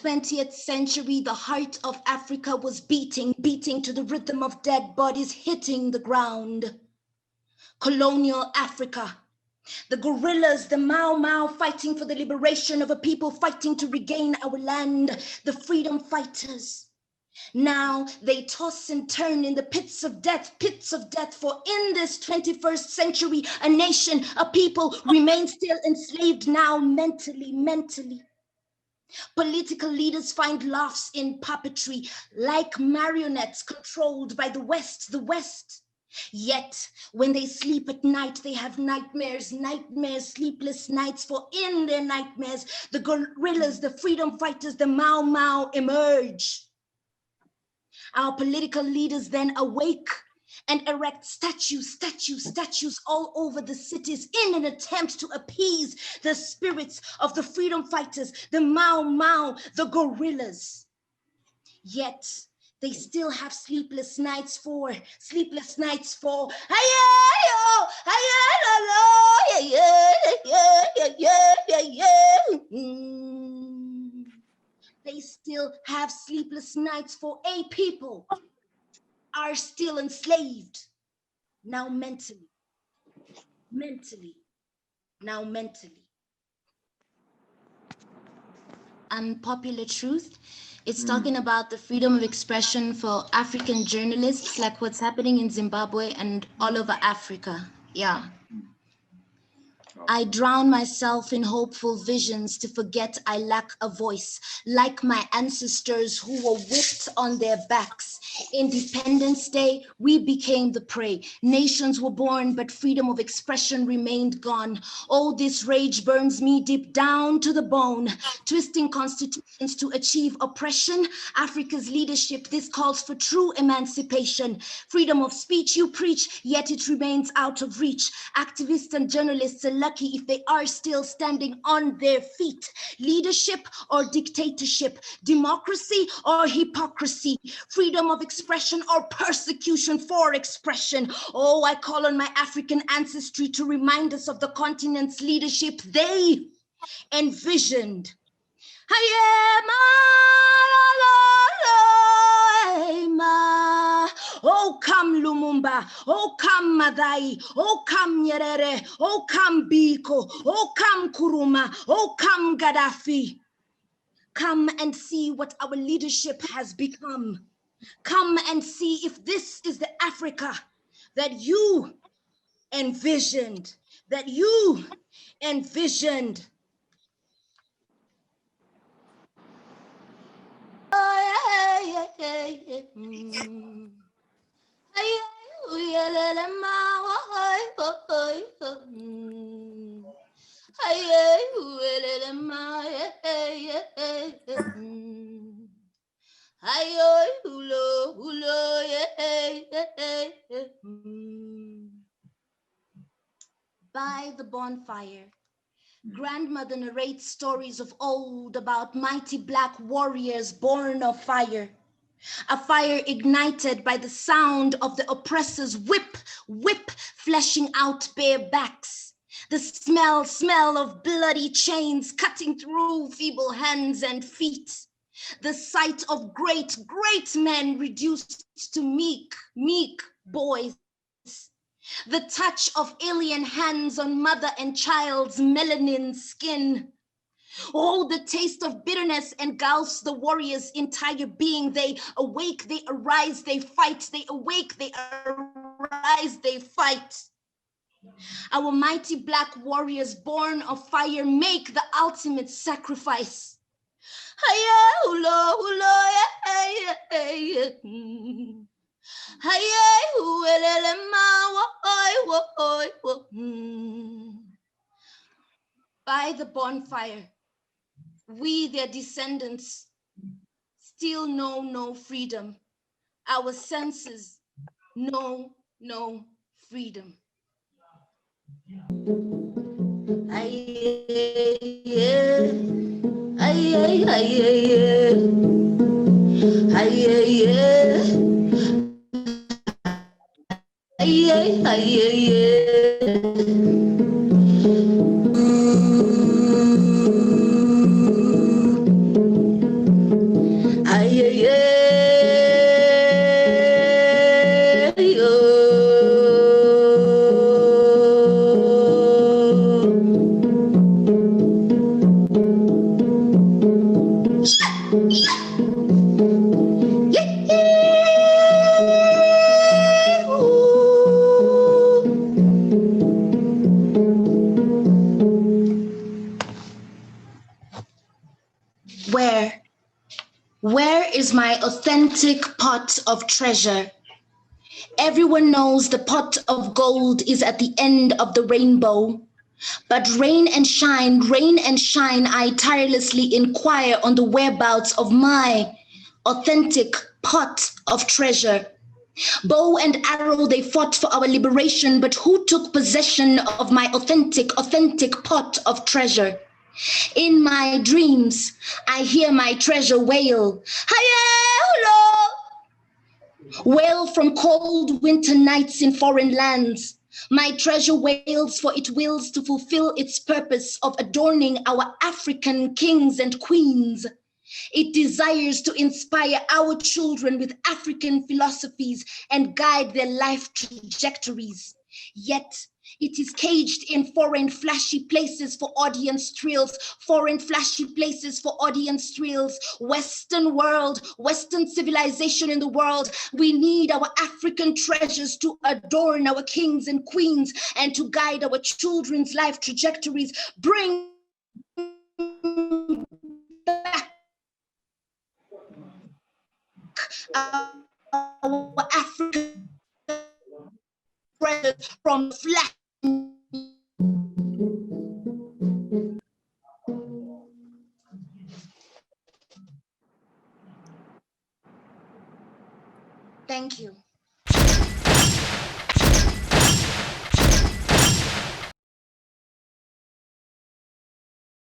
20th century, the heart of Africa was beating to the rhythm of dead bodies hitting the ground. Colonial Africa, the guerrillas, the Mau Mau fighting for the liberation of a people, fighting to regain our land, the freedom fighters. Now they toss and turn in the pits of death, for in this 21st century, a nation, a people remain still enslaved now mentally. Political leaders find laughs in puppetry, like marionettes controlled by the West. Yet, when they sleep at night, they have nightmares, sleepless nights, for in their nightmares, the guerrillas, the freedom fighters, the Mau Mau emerge. Our political leaders then awake and erect statues all over the cities in an attempt to appease the spirits of the freedom fighters, the Mau Mau, the guerrillas. Yet they still have sleepless nights for they still have sleepless nights for a people are still enslaved, now mentally. Unpopular truth, it's talking about the freedom of expression for African journalists, like what's happening in Zimbabwe and all over Africa. Yeah. I drown myself in hopeful visions to forget I lack a voice, like my ancestors who were whipped on their backs. Independence Day, we became the prey. Nations were born, but freedom of expression remained gone. Oh, this rage burns me deep down to the bone. Twisting constitutions to achieve oppression. Africa's leadership, this calls for true emancipation. Freedom of speech you preach, yet it remains out of reach. Activists and journalists are lucky if they are still standing on their feet. Leadership or dictatorship, democracy or hypocrisy, freedom of expression or persecution for expression. Oh, I call on my African ancestry to remind us of the continent's leadership they envisioned. Oh, come Lumumba, oh, come Madai, oh, come Nyerere, oh, come Biko, oh, come Kuruma, oh, come Gaddafi. Come and see what our leadership has become. Come and see if this is the Africa that you envisioned, By the bonfire, grandmother narrates stories of old about mighty black warriors born of fire. A fire ignited by the sound of the oppressor's whip, fleshing out bare backs. The smell of bloody chains cutting through feeble hands and feet. The sight of great men reduced to meek boys. The touch of alien hands on mother and child's melanin skin. Oh, the taste of bitterness engulfs the warrior's entire being. They awake, they arise, they fight. They awake, they arise, they fight. Our mighty black warriors born of fire make the ultimate sacrifice. By the bonfire, we, their descendants, still know no freedom. Our senses know no freedom. Where is my authentic pot of treasure? Everyone knows the pot of gold is at the end of the rainbow. But rain and shine, I tirelessly inquire on the whereabouts of my authentic pot of treasure. Bow and arrow, they fought for our liberation, but who took possession of my authentic pot of treasure? In my dreams, I hear my treasure wail, hello! Wail from cold winter nights in foreign lands. My treasure wails, for it wills to fulfill its purpose of adorning our African kings and queens. It desires to inspire our children with African philosophies and guide their life trajectories. Yet, it is caged in foreign flashy places for audience thrills, foreign flashy places for audience thrills. Western world, Western civilization in the world. We need our African treasures to adorn our kings and queens and to guide our children's life trajectories. Bring back our African treasures from flash. Thank you.